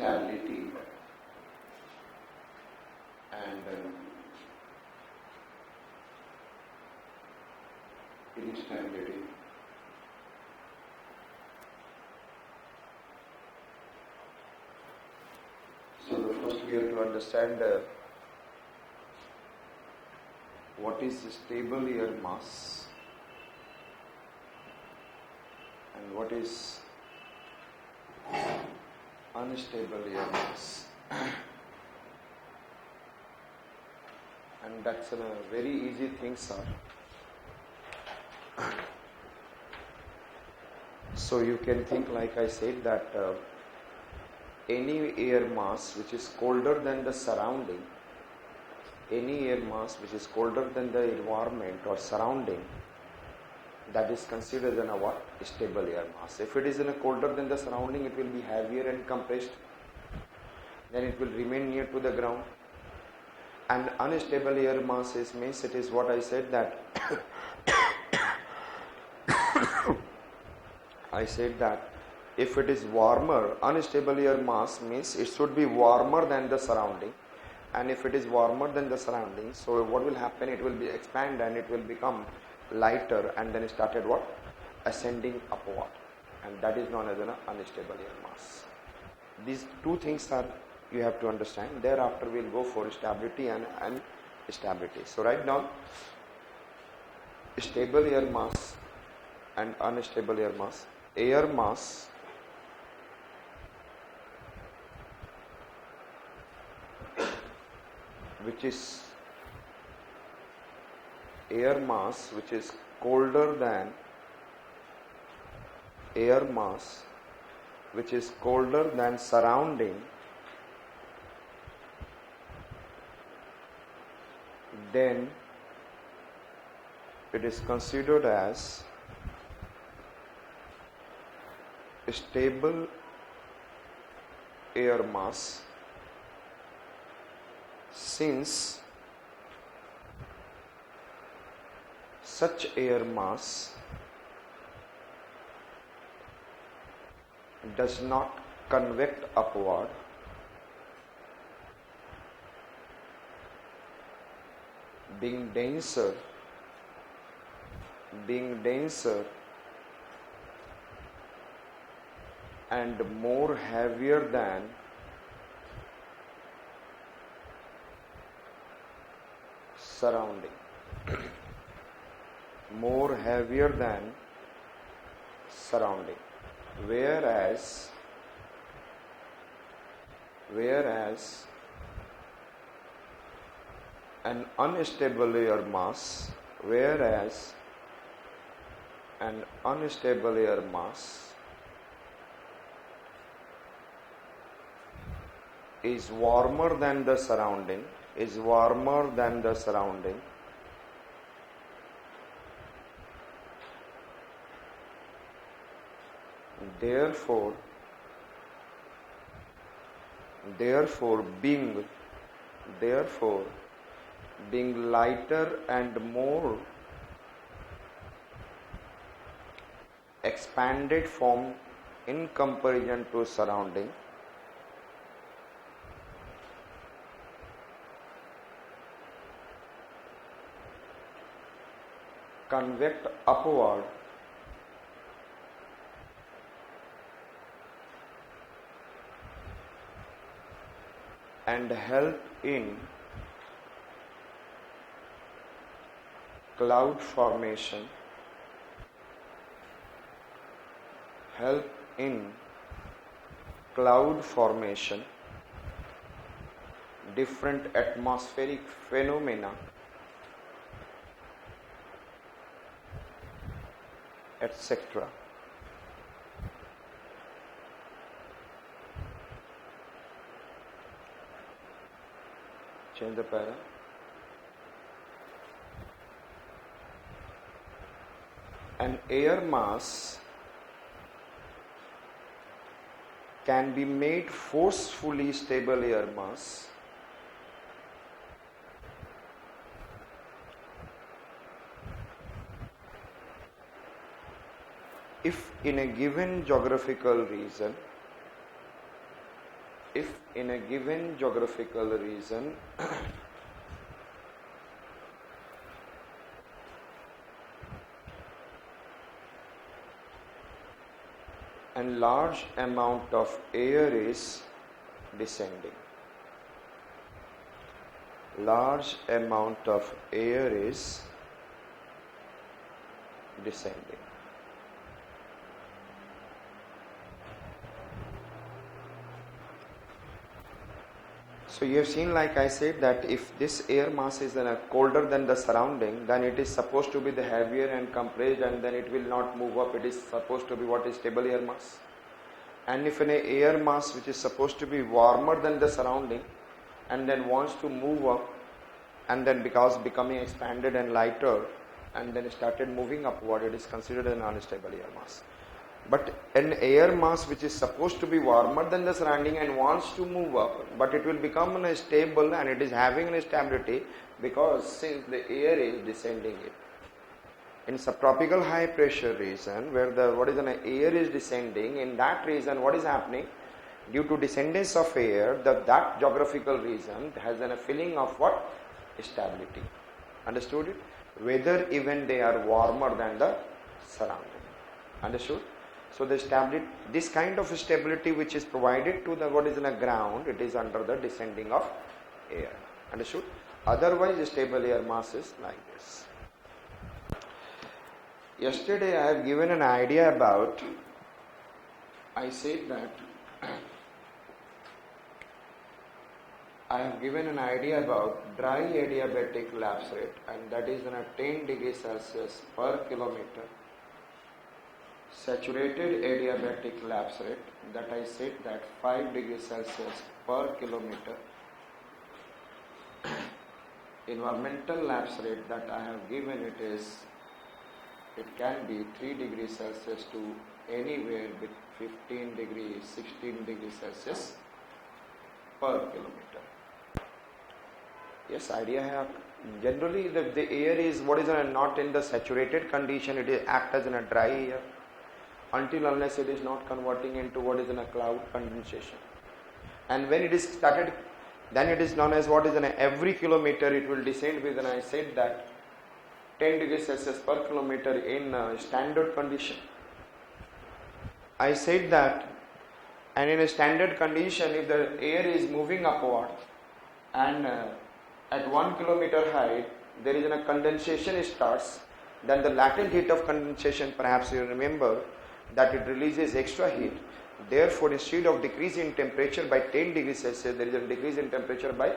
stability and instability. So the first we have to understand what is stable air mass and what is unstable air mass. And that's a very easy thing, sir. So you can think, like I said, that any air mass which is colder than the surrounding, any air mass which is colder than the environment or surrounding, that is considered as a what? Stable air mass. If it is in a colder than the surrounding, it will be heavier and compressed. Then it will remain near to the ground. And unstable air mass means it is what I said that I said that if it is warmer, unstable air mass means it should be warmer than the surrounding. And if it is warmer than the surrounding, so what will happen? It will be expand and it will become lighter and then it started what? Ascending upward. And that is known as an unstable air mass. These two things are you have to understand. Thereafter we will go for stability and instability. So right now, stable air mass and unstable air mass. Air mass which is colder than surrounding, then it is considered as stable air mass, since such air mass does not convect upward, being denser and more heavier than surrounding. Whereas an unstable air mass is warmer than the surrounding, therefore being lighter and more expanded form in comparison to surrounding, convect upward and help in cloud formation, different atmospheric phenomena, etc. Change the para. An air mass can be made forcefully stable air mass if in a given geographical region in a given geographical region and large amount of air is descending. Large amount of air is descending. So you have seen, like I said, that if this air mass is colder than the surrounding, then it is supposed to be the heavier and compressed, and then it will not move up. It is supposed to be what is stable air mass. And if an air mass which is supposed to be warmer than the surrounding and then wants to move up, and then because becoming expanded and lighter and then started moving upward, it is considered an unstable air mass. But an air mass which is supposed to be warmer than the surrounding and wants to move up, but it will become unstable and it is having an stability because since the air is descending it. In subtropical high pressure region where the air is descending, in that region what is happening? Due to descendance of air, that geographical region has a feeling of what? Stability. Understood it? Whether even they are warmer than the surrounding. Understood? So the stability, this kind of stability which is provided to the ground, it is under the descending of air. Understood? Otherwise, stable air mass is like this. Yesterday I have given an idea about, I said that I have given an idea about dry adiabatic lapse rate, and that is 10 degrees Celsius per kilometer. Saturated adiabatic lapse rate, that I said that 5 degrees Celsius per kilometer. Environmental lapse rate that I have given it can be 3 degrees Celsius to anywhere between 15 degrees, 16 degrees Celsius per kilometer. Yes, idea hai. Generally the air is not in the saturated condition, it is act as in a dry air until unless it is not converting into a cloud condensation. And when it is started, then it is known as every kilometer it will descend with, and I said that 10 degrees Celsius per kilometer in standard condition. I said that, and in a standard condition, if the air is moving upward and at 1 kilometer height there is a condensation starts, then the latent heat of condensation, perhaps you remember that it releases extra heat. Therefore, instead of decrease in temperature by 10 degrees Celsius, there is a decrease in temperature by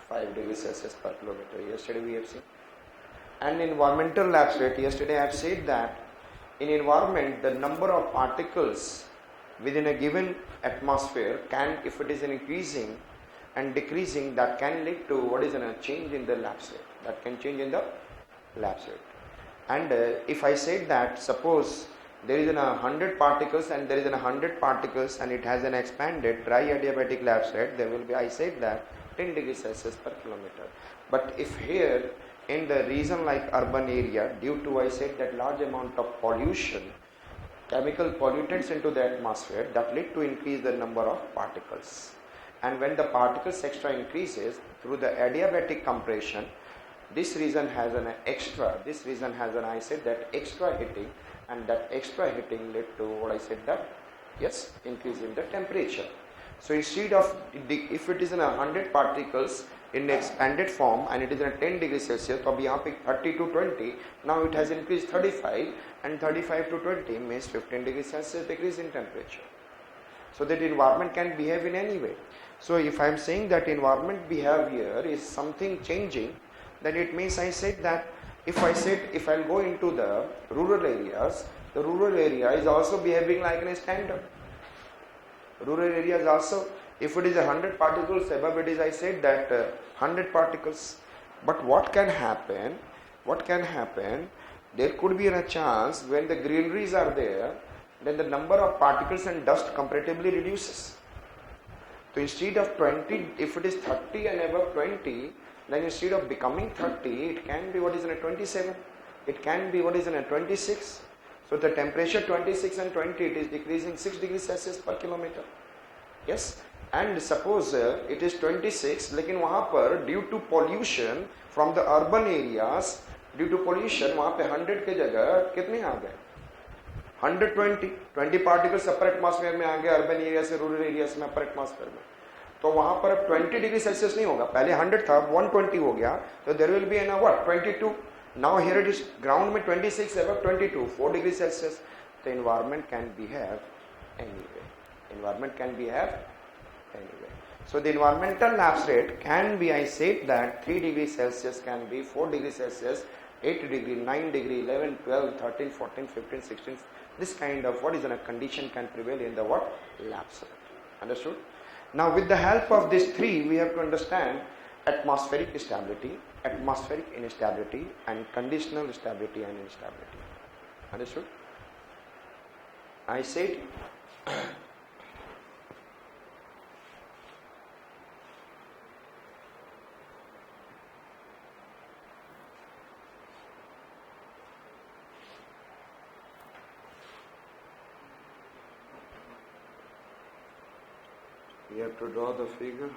5 degrees Celsius per kilometer. Yesterday we have seen. And environmental lapse rate, yesterday I have said that in environment the number of particles within a given atmosphere can, if it is increasing and decreasing, that can lead to a change in the lapse rate. That can change in the lapse rate. And if I said that suppose there is 100 particles and there is 100 particles and it has an expanded dry adiabatic lapse rate, there will be, I said that 10 degrees Celsius per kilometer. But if here in the region like urban area, due to, I said that large amount of pollution, chemical pollutants into the atmosphere, that lead to increase the number of particles. And when the particles extra increases through the adiabatic compression, this region has an extra, I said that extra heating, and that extra heating led to increase in the temperature. So instead of, if it is in 100 particles in the expanded form and it is in 10 degrees Celsius, so here 30 to 20, now it has increased 35, and 35 to 20 means 15 degrees Celsius decrease in temperature. So that environment can behave in any way. So if I am saying that environment behavior is something changing, then it means, I said that if I'll go into the rural areas, the rural area is also behaving like a standard. Rural areas also, if it is 100 particles, above it is, I said that 100 particles. But what can happen? There could be a chance when the greeneries are there, then the number of particles and dust comparatively reduces. So instead of 20, if it is 30 and above 20, then instead of becoming 30, it can be 27. It can be 26. So the temperature 26 and 20, it is decreasing 6 degrees Celsius per kilometer. Yes. and suppose it is 26, लेकिन वहाँ पर due to pollution from the urban areas, due to pollution वहाँ पे 100 के जगह कितने आ गए 120 particles upper atmosphere में आ गए अर्बन एरिया से रूरल एरिया में अपर एटमॉस्फेयर में, तो वहां पर अब 20 डिग्री सेल्सियस नहीं होगा, पहले 100 था 120 हो गया, तो there will be an what 22. Now here it is ground में 26 above 22 4 degree Celsius. The environment can behave anyway, environment can behave anyway. So the environmental lapse rate can be, I said that 3 degrees Celsius can be 4 degrees Celsius, 8 degree, 9 degree, 11, 12, 13, 14, 15, 16. This kind of what is in a condition can prevail in the what? Lapse rate. Understood? Now with the help of these three, we have to understand atmospheric stability, atmospheric instability, and conditional stability and instability. Understood? I said you have to draw the figure.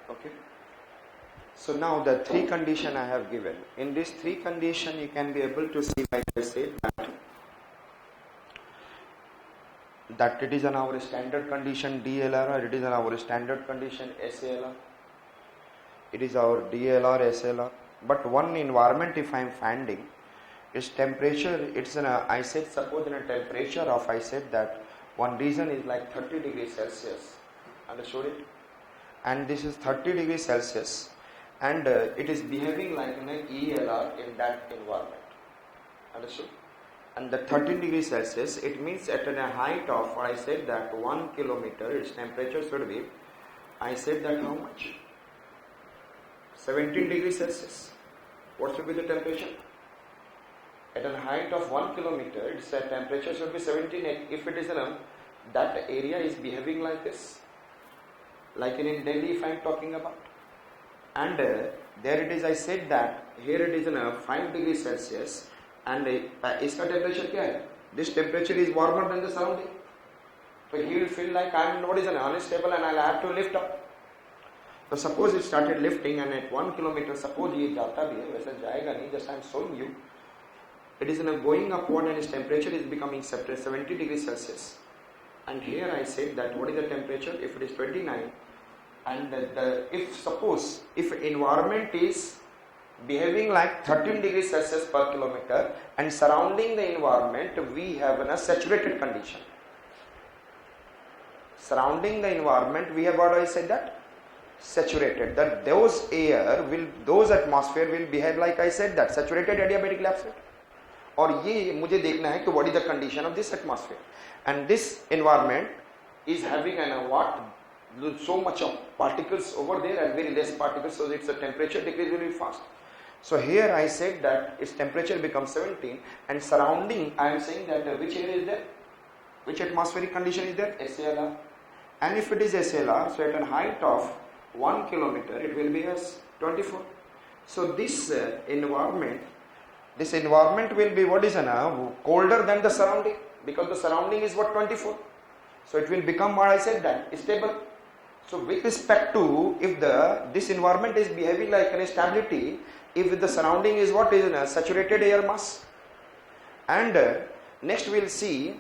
Okay. So now the three condition I have given. In this three condition you can be able to see, like I said, that it is on our standard condition DLR or it is on our standard condition SALR. It is our DLR, SLR. But one environment if I am finding is temperature, it's in a, I said suppose in a temperature of, I said that one region is like 30 degrees Celsius. Understood it? And this is 30 degrees Celsius and it is behaving like an ELR in that environment. Understood? and the 13 degrees Celsius, it means at a height of, I said that 1 kilometer, its temperature should be, I said that how much? 17 degrees Celsius. What should be the temperature? At a height of 1 kilometer, its temperature should be 17. If it is that area is behaving like this, like in Delhi if I am talking about. And there it is, I said that here it is 5 degrees Celsius, and iska temperature kya hai? This temperature is warmer than the surrounding. So he will feel like I am what is unstable and I will have to lift up. So suppose it started lifting and at 1 kilometer, suppose ये जाता भी है, वैसे जाएगा नहीं, just I am showing you. It is going upward and its temperature is becoming 70 degrees Celsius. And here I said that what is the temperature? If it is 29, and if environment is behaving like 13 degrees Celsius per kilometer, and surrounding the environment we have a saturated condition. Surrounding the environment we have, what I said that? Saturated. That those atmosphere will behave like I said that, saturated adiabatic lapse rate. और ये मुझे देखना है कि what is the condition of this atmosphere, and this environment is having so much of particles over there and very less particles, so its temperature decrease very fast. So here I said that its temperature becomes 17, and surrounding I am saying that which area is there, which atmospheric condition is there? SALR. And if it is SALR, so at a height of 1 kilometer it will be as 24. So this environment will be what is colder than the surrounding, because the surrounding is what 24. So it will become what I said that stable. So with respect to if this environment is behaving like an stability, if the surrounding is what is a saturated air mass, and next we will see,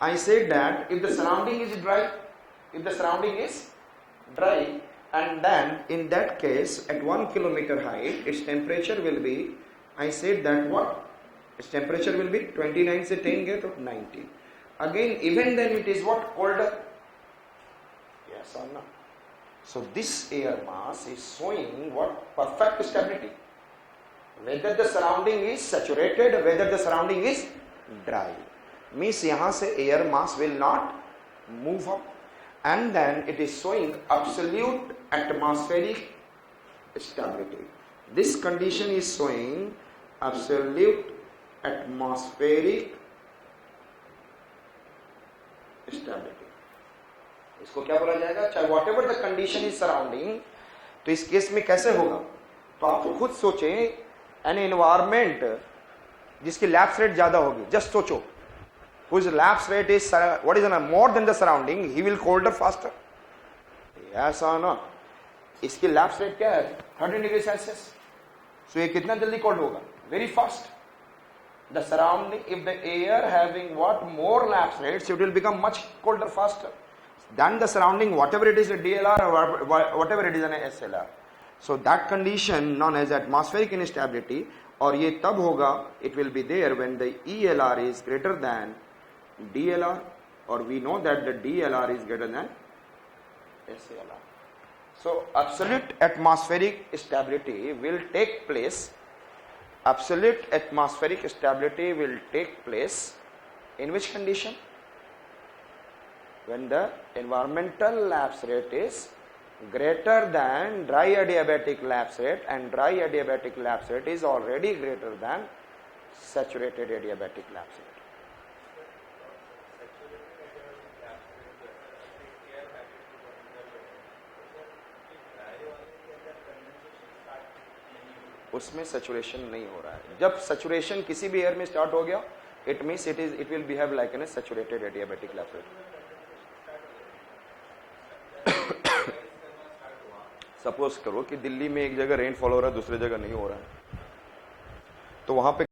I said that if the surrounding is dry, and then in that case at 1 kilometer height its temperature will be, I said that what? Its temperature will be 29 से 10 गए तो 19. Again, even then it is what? Colder. Yes or no? So this air mass is showing what? Perfect stability. Whether the surrounding is saturated, whether the surrounding is dry. Means यहाँ से air mass will not move up. And then it is showing absolute atmospheric stability. This condition is showing absolute atmospheric stability. इसको क्या बोला जाएगा? चाहे whatever the condition is surrounding, तो इस case में कैसे होगा? तो आप खुद सोचें, an environment जिसकी lapse rate ज्यादा होगी, just सोचो, whose lapse rate is what is more than the surrounding, he will colder faster. Yes or not? इसकी lapse rate क्या है? 13 degrees Celsius. So ये कितना जल्दी cold होगा? Very fast. The surrounding, if the air having what more lapse rates, it will become much colder faster than the surrounding, whatever it is a DLR or whatever it is an SLR. So that condition known as atmospheric instability, और ये तब होगा, it will be there when the ELR is greater than DLR, or we know that the DLR is greater than SLR. So absolute atmospheric stability will take place. Absolute atmospheric stability will take place in which condition? When the environmental lapse rate is greater than dry adiabatic lapse rate, and dry adiabatic lapse rate is already greater than saturated adiabatic lapse rate. उसमें saturation नहीं हो रहा है. जब saturation किसी भी air में start हो गया, it means it will behave like an saturated adiabatic lapse rate. Suppose करो कि दिल्ली में एक जगह रेनफॉल हो रहा है, दूसरी जगह नहीं हो रहा है, तो वहां पे